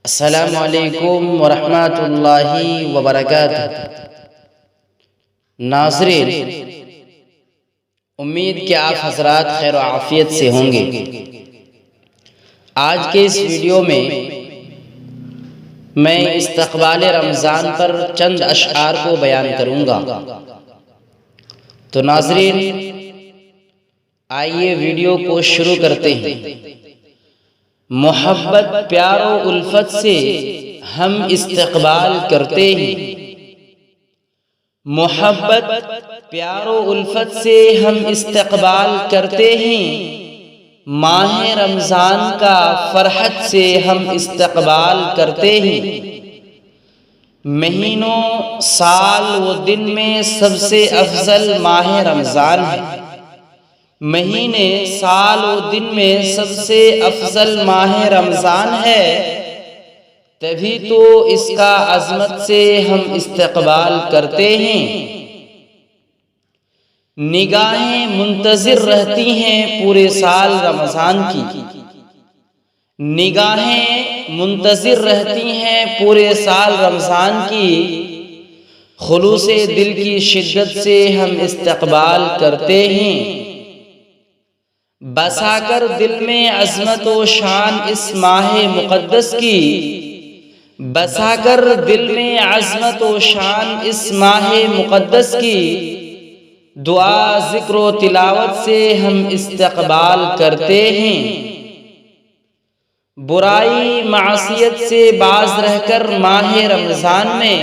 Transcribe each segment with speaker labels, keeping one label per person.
Speaker 1: السلام علیکم ورحمۃ اللہ وبرکاتہ۔ ناظرین، امید کہ آپ حضرات خیر و عافیت سے ہوں گے۔ آج کے اس ویڈیو میں استقبال رمضان پر چند اشعار کو بیان کروں گا۔ تو ناظرین، آئیے ویڈیو کو شروع کرتے ہیں۔ محبت پیار و الفت سے ہم استقبال کرتے ہیں، محبت پیار و الفت سے ہم استقبال کرتے ہیں، ماہ رمضان کا فرحت سے ہم استقبال کرتے ہیں۔ مہینوں سال و دن میں سب سے افضل ماہ رمضان ہے، مہینے سال و دن میں سب سے افضل ماہ رمضان ہے، تبھی تو اس کا عظمت سے ہم استقبال کرتے ہیں۔ نگاہیں منتظر رہتی ہیں پورے سال رمضان کی، نگاہیں منتظر رہتی ہیں پورے سال رمضان کی، خلوص دل کی شدت سے ہم استقبال کرتے ہیں۔ بسا کر دل میں عظمت و شان اس ماہ مقدس کی، بسا کر دل میں عظمت و شان اس ماہ مقدس کی، دعا ذکر و تلاوت سے ہم استقبال کرتے ہیں۔ برائی معصیت سے باز رہ کر ماہ رمضان میں،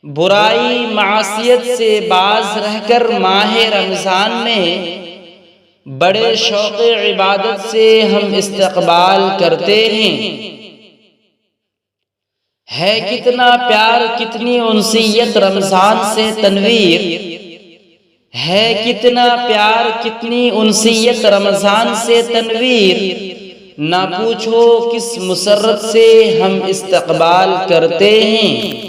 Speaker 1: برائی معصیت سے باز رہ کر ماہ رمضان میں، بڑے شوق عبادت سے ہم استقبال کرتے ہیں۔ ہے کتنا پیار کتنی انسیت رمضان سے تنویر، ہے کتنا پیار کتنی انسیت رمضان سے تنویر، نہ پوچھو کس مسرت سے ہم استقبال کرتے ہیں۔